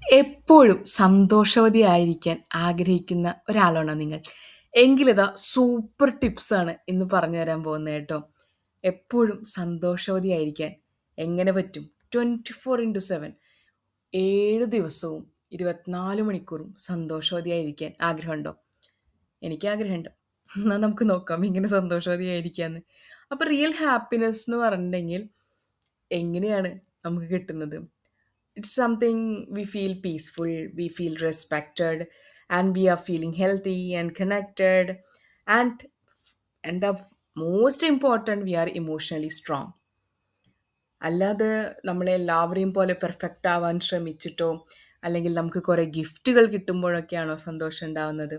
എപ്പോഴും സന്തോഷവതിയായിരിക്കാൻ ആഗ്രഹിക്കുന്ന ഒരാളാണോ നിങ്ങൾ? എങ്കിലിതാ സൂപ്പർ ടിപ്സാണ് ഇന്ന് പറഞ്ഞു തരാൻ പോകുന്നത് കേട്ടോ. എപ്പോഴും സന്തോഷവതിയായിരിക്കാൻ എങ്ങനെ പറ്റും? 24/7 7 ദിവസവും 24 മണിക്കൂറും സന്തോഷവതിയായിരിക്കാൻ ആഗ്രഹമുണ്ടോ? എനിക്ക് ആഗ്രഹമുണ്ട്. എന്നാൽ നമുക്ക് നോക്കാം എങ്ങനെ സന്തോഷവതിയായിരിക്കാന്ന്. അപ്പോൾ റിയൽ ഹാപ്പിനെസ് എന്ന് പറഞ്ഞിട്ടുണ്ടെങ്കിൽ എങ്ങനെയാണ് നമുക്ക് കിട്ടുന്നത്? It's something we feel peaceful, we feel respected, and we are feeling healthy and connected. And the most important, we are emotionally strong. അല്ലാതെ നമ്മളെല്ലാവരെയും പോലെ പെർഫെക്റ്റ് ആവാൻ ശ്രമിച്ചിട്ടോ അല്ലെങ്കിൽ നമുക്ക് കുറേ ഗിഫ്റ്റുകൾ കിട്ടുമ്പോഴൊക്കെയാണോ സന്തോഷം ഉണ്ടാവുന്നത്?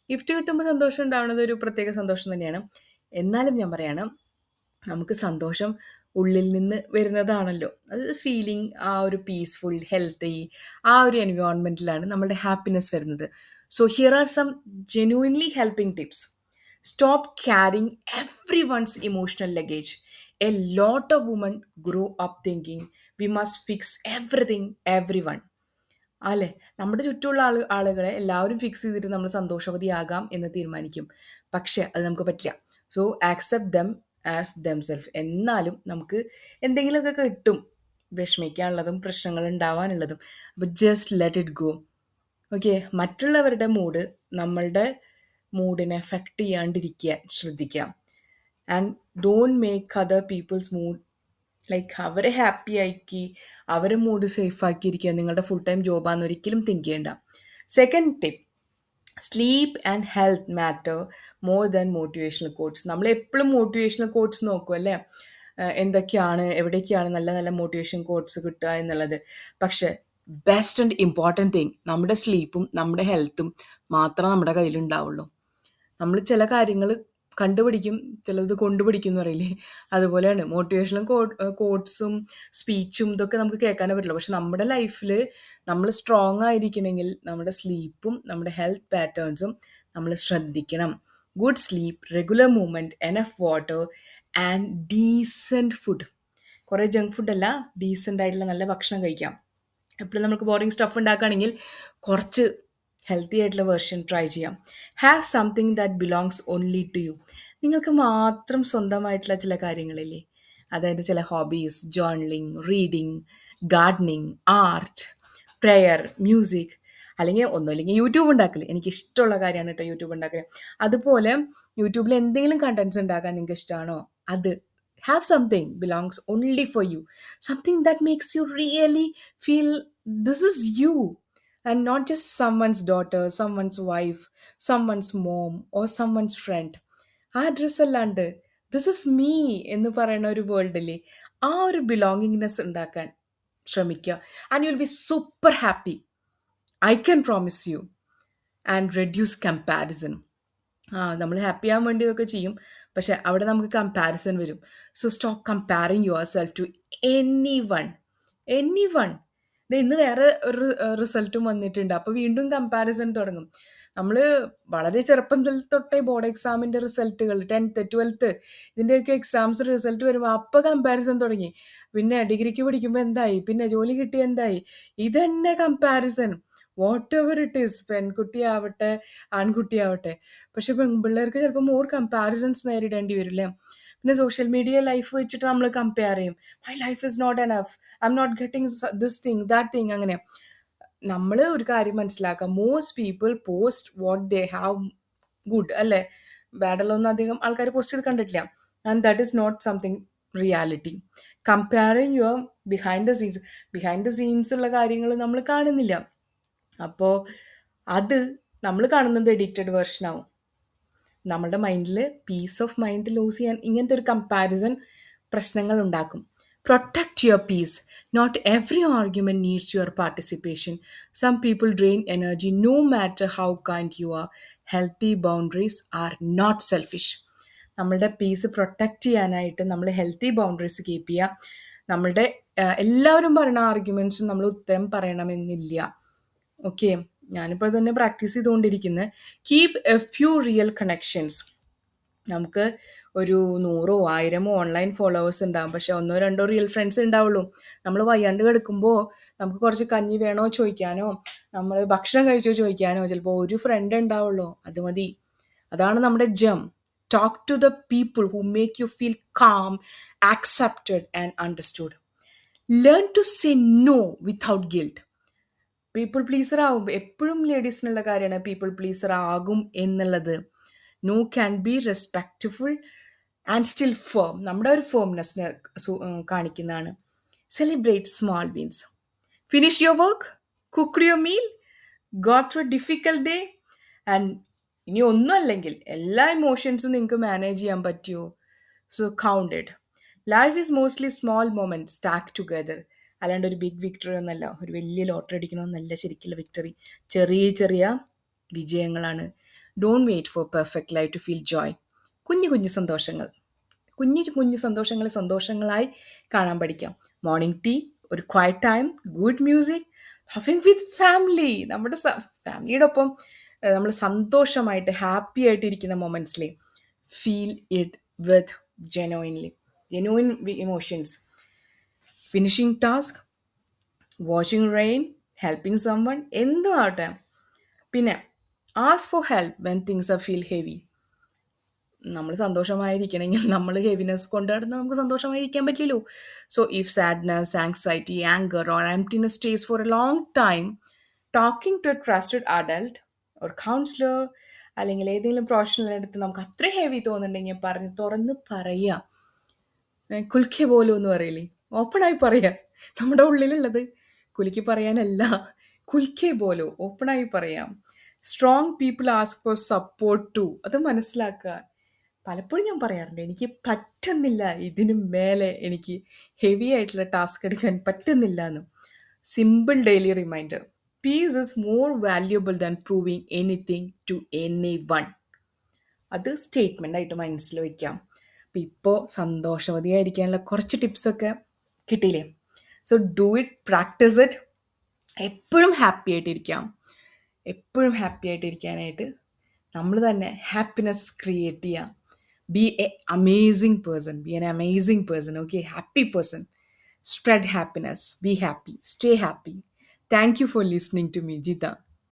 ഗിഫ്റ്റ് കിട്ടുമ്പോൾ സന്തോഷം ഉണ്ടാവുന്നത് ഒരു പ്രത്യേക സന്തോഷം തന്നെയാണ്. എന്നാലും ഞാൻ പറയാണ്, നമുക്ക് സന്തോഷം ഉള്ളിൽ നിന്ന് വരുന്നതാണല്ലോ. അത് ഫീലിംഗ് ആ ഒരു പീസ്ഫുൾ, ഹെൽത്തി ആ ഒരു എൻവയോൺമെൻറ്റിലാണ് നമ്മളുടെ ഹാപ്പിനെസ് വരുന്നത്. So here are some genuinely helping tips. Stop carrying everyone's emotional luggage. A lot of women grow up thinking we must fix everything, everyone. അല്ലേ? നമ്മുടെ ചുറ്റുമുള്ള ആളുകളെ എല്ലാവരും ഫിക്സ് ചെയ്തിട്ട് നമ്മൾ സന്തോഷവതിയാകാം എന്ന് തീരുമാനിക്കും. പക്ഷേ അത് നമുക്ക് പറ്റില്ല. So accept them as themselves. എന്നാലും നമുക്ക് എന്തെങ്കിലുമൊക്കെ കിട്ടും, വിഷമിക്കാനുള്ളതും പ്രശ്നങ്ങൾ ഉണ്ടാവാനുള്ളതും. അപ്പോൾ just let it go. Okay, മറ്റുള്ളവരുടെ മൂഡ് നമ്മളുടെ മൂഡിനെ എഫക്റ്റ് ചെയ്യാണ്ടിരിക്കാൻ ശ്രദ്ധിക്കാം. And don't make other people's mood like അവരെ ഹാപ്പി ആക്കി അവരെ മൂഡ് സേഫ് ആക്കിയിരിക്കുക നിങ്ങളുടെ ഫുൾ ടൈം ജോബാന്ന് ഒരിക്കലും തിങ്ക് ചെയ്യേണ്ട. Second tip, sleep and health matter more than motivational quotes. നമ്മൾ എപ്പോഴും മോട്ടിവേഷണൽ കോട്ട്സ് നോക്കും അല്ലേ, എന്തൊക്കെയാണ് എവിടേക്കാണ് നല്ല നല്ല മോട്ടിവേഷൻ കോട്ട്സ് കിട്ടുക എന്നുള്ളത്. പക്ഷെ ബെസ്റ്റ് ആൻഡ് ഇമ്പോർട്ടൻറ്റ് തിങ്, നമ്മുടെ സ്ലീപ്പും നമ്മുടെ ഹെൽത്തും മാത്രമേ നമ്മുടെ കയ്യിലുണ്ടാവുള്ളൂ. നമ്മൾ ചില കാര്യങ്ങൾ കണ്ടുപിടിക്കും, ചിലത് കൊണ്ടുപിടിക്കും എന്ന് പറയില്ലേ, അതുപോലെയാണ് മോട്ടിവേഷണൽ കോട്ട്സും സ്പീച്ചും ഇതൊക്കെ നമുക്ക് കേൾക്കാനേ പറ്റില്ല. പക്ഷെ നമ്മുടെ ലൈഫിൽ നമ്മൾ സ്ട്രോങ് ആയിരിക്കണമെങ്കിൽ നമ്മുടെ സ്ലീപ്പും നമ്മുടെ ഹെൽത്ത് പാറ്റേൺസും നമ്മൾ ശ്രദ്ധിക്കണം. Good sleep, regular movement, enough water and decent food. കുറേ ജങ്ക് ഫുഡല്ല, ഡീസൻ്റ് ആയിട്ടുള്ള നല്ല ഭക്ഷണം കഴിക്കാം. എപ്പോഴും നമുക്ക് ബോറിങ് സ്റ്റഫ് ഉണ്ടാക്കുകയാണെങ്കിൽ കുറച്ച് ഹെൽത്തി ആയിട്ടുള്ള വേർഷൻ ട്രൈ ചെയ്യാം. Have something that belongs only to you. നിങ്ങൾക്ക് മാത്രം സ്വന്തമായിട്ടുള്ള ചില കാര്യങ്ങളില്ലേ, അതായത് ചില hobbies, journaling, reading, gardening, art, prayer, music, അല്ലെങ്കിൽ ഒന്നുമില്ലെങ്കിൽ യൂട്യൂബ് ഉണ്ടാക്കൽ. എനിക്ക് ഇഷ്ടമുള്ള കാര്യമാണ് കേട്ടോ യൂട്യൂബ് ഉണ്ടാക്കൽ. അതുപോലെ യൂട്യൂബിൽ എന്തെങ്കിലും കണ്ടൻറ്റ്സ് ഉണ്ടാക്കാൻ നിങ്ങൾക്ക് ഇഷ്ടമാണോ അത്. Have something belongs only for you. Something that makes you really feel this is you and not just someone's daughter, someone's wife, someone's mom or someone's friend. ആ ഡ്രസ്സ് അല്ലാണ്ട് ദിസ് ഇസ് മീ എന്ന് പറയുന്ന ഒരു വേൾഡിലെ ആ ഒരു belongingness ഉണ്ടാക്കാൻ ശ്രമിക്കുക. And you will be super happy, I can promise you. And reduce comparison. നമ്മൾ ഹാപ്പി ആവാൻ വേണ്ടി ഇതൊക്കെ ചെയ്യും, പക്ഷെ അവിടെ നമുക്ക് കമ്പാരിസൺ വരും. So stop comparing yourself to anyone. ഇന്ന് വേറെ ഒരു റിസൾട്ടും വന്നിട്ടുണ്ട്, അപ്പോൾ വീണ്ടും കമ്പാരിസൺ തുടങ്ങും. നമ്മൾ വളരെ ചെറുപ്പം തൊട്ടേ ബോർഡ് എക്സാമിൻ്റെ റിസൾട്ടുകൾ, 10th 12th ഇതിൻ്റെയൊക്കെ എക്സാംസ് റിസൾട്ട് വരുമ്പോൾ അപ്പോൾ കമ്പാരിസൺ തുടങ്ങി. പിന്നെ ഡിഗ്രിക്ക് പഠിക്കുമ്പോൾ എന്തായി, പിന്നെ ജോലി കിട്ടിയ എന്തായി, ഇതന്നെ comparison. Whatever it is, പെൺകുട്ടിയാവട്ടെ ആൺകുട്ടിയാവട്ടെ. പക്ഷെ പെൺപിള്ളേർക്ക് ചിലപ്പോൾ മോർ കമ്പാരിസൺസ് നേരിടേണ്ടി വരില്ലേ. പിന്നെ സോഷ്യൽ മീഡിയ ലൈഫ് വെച്ചിട്ട് നമ്മൾ കമ്പയർ ചെയ്യും. My life is not enough, I am not getting this thing that thing. അങ്ങനെ നമ്മൾ ഒരു കാര്യം മനസ്സിലാക്കാം, most people post what they have good അല്ലേ, ബാഡുള്ളൊന്നും അധികം ആൾക്കാർ പോസ്റ്റ് ചെയ്ത് കണ്ടിട്ടില്ല. And that is not something reality. Comparing your behind the scenes ഉള്ള കാര്യങ്ങൾ നമ്മൾ കാണുന്നില്ല. അപ്പോൾ അത് നമ്മൾ കാണുന്നത് എഡിറ്റഡ് വേർഷൻ ആവും. നമ്മളുടെ മൈൻഡിൽ പീസ് ഓഫ് മൈൻഡ് ലൂസ് ചെയ്യാൻ ഇങ്ങനത്തെ ഒരു കമ്പാരിസൺ പ്രശ്നങ്ങൾ ഉണ്ടാക്കും. Protect your peace. Not every argument needs your participation. Some people drain energy no matter how kind you are. Healthy boundaries are not selfish. നമ്മളുടെ peace protect ചെയ്യാനായിട്ട് നമ്മൾ healthy boundaries keep ചെയ്യുക. നമ്മളുടെ എല്ലാവരും പറയുന്ന ആർഗ്യുമെൻറ്റ്സും നമ്മൾ ഉത്തരം പറയണമെന്നില്ല. ഓക്കെ, ഞാനിപ്പോൾ തന്നെ പ്രാക്ടീസ് ചെയ്തുകൊണ്ടിരിക്കുന്നത്. Keep A few real connections. നമുക്ക് ഒരു 100 1000 ഓൺലൈൻ ഫോളോവേഴ്സ് ഉണ്ടാവും. പക്ഷെ 1 2 റിയൽ ഫ്രണ്ട്സ് ഉണ്ടാവുള്ളൂ. നമ്മൾ വയ്യാണ്ട് കിടക്കുമ്പോൾ നമുക്ക് കുറച്ച് കഞ്ഞി വേണോ ചോദിക്കാനോ, നമ്മൾ ഭക്ഷണം കഴിച്ചോ ചോദിക്കാനോ ചിലപ്പോൾ ഒരു ഫ്രണ്ട് ഉണ്ടാവുള്ളൂ. അത് മതി. അതാണ് നമ്മുടെ gem. Talk to the people who make you feel calm, accepted and understood. Learn to say no without guilt. People pleaser ആവും, എപ്പോഴും ലേഡീസിനുള്ള കാര്യമാണ് പീപ്പിൾ പ്ലീസർ ആകും എന്നുള്ളത്. No can be respectful and still firm. നമ്മുടെ ഒരു ഫേംനെസ്സിനെ കാണിക്കുന്നതാണ്. Celebrate small wins. Finish your work, cook your meal, go through a difficult day. And ഇനി ഒന്നും അല്ലെങ്കിൽ എല്ലാ ഇമോഷൻസും നിങ്ങൾക്ക് മാനേജ് ചെയ്യാൻ പറ്റുമോ? So count it. Life is mostly small moments stack together. അല്ലാണ്ട് ഒരു ബിഗ് വിക്ടറി ഒന്നല്ല, ഒരു വലിയ ലോട്ടറി അടിക്കണമെന്നല്ല ശരിക്കുള്ള വിക്ടറി. ചെറിയ ചെറിയ വിജയങ്ങളാണ്. Don't wait for perfect life to feel joy. കുഞ്ഞു കുഞ്ഞു സന്തോഷങ്ങൾ, കുഞ്ഞു കുഞ്ഞു സന്തോഷങ്ങളെ സന്തോഷങ്ങളായി കാണാൻ പഠിക്കാം. മോർണിംഗ് ടീ, ഒരു quiet time, good music, loving with family. നമ്മുടെ ഫാമിലിയുടെ ഒപ്പം നമ്മൾ സന്തോഷമായിട്ട് ഹാപ്പി ആയിട്ട് ഇരിക്കുന്ന മൊമെൻറ്റ്സിലെ feel it with genuine emotions. Finishing task, watching rain, helping someone, എന്തും ആവട്ടെ. പിന്നെ ask for help when things are feel heavy. നമ്മൾ സന്തോഷമായിരിക്കണമെങ്കിൽ നമ്മൾ ഹെവിനെസ് കൊണ്ട് നടന്ന് നമുക്ക് സന്തോഷമായിരിക്കാൻ പറ്റില്ലല്ലോ. So if sadness, anxiety, anger or emptiness stays for a long time, talking to a trusted adult ഒരു കൗൺസിലർ അല്ലെങ്കിൽ ഏതെങ്കിലും പ്രൊഫഷണൽ അടുത്ത് നമുക്ക് അത്ര ഹെവി തോന്നുന്നുണ്ടെങ്കിൽ പറഞ്ഞ് തുറന്ന് പറയാം. കുൽക്കെ പോലും എന്ന് പറയില്ലേ, ഓപ്പണായി പറയാം. നമ്മുടെ ഉള്ളിലുള്ളത് കുലുക്കി പറയാനല്ല, കുൽക്കെ പോലും ഓപ്പണായി പറയാം. Strong people ask for support too. അത് മനസ്സിലാക്കുക. പലപ്പോഴും ഞാൻ പറയാറുണ്ട്, എനിക്ക് പറ്റുന്നില്ല, ഇതിനു മേലെ എനിക്ക് ഹെവി ആയിട്ടുള്ള ടാസ്ക് എടുക്കാൻ പറ്റുന്നില്ല എന്ന്. Simple daily reminder. Peace is more valuable than proving anything to anyone. അത് സ്റ്റേറ്റ്മെൻ്റ് ആയിട്ട് മനസ്സിൽ വയ്ക്കാം. അപ്പം ഇപ്പോൾ സന്തോഷവതിയായിരിക്കാനുള്ള കുറച്ച് ടിപ്സൊക്കെ കിട്ടിയില്ലേ? So do it, practice it. എപ്പോഴും ഹാപ്പി ആയിട്ടിരിക്കാം. എപ്പോഴും ഹാപ്പി ആയിട്ടിരിക്കാനായിട്ട് നമ്മൾ തന്നെ ഹാപ്പിനെസ് ക്രിയേറ്റ് ചെയ്യാം. Be a amazing person, be an amazing person, okay? Happy person. Spread happiness. Be happy. Stay happy. Thank you for listening to me, Jita.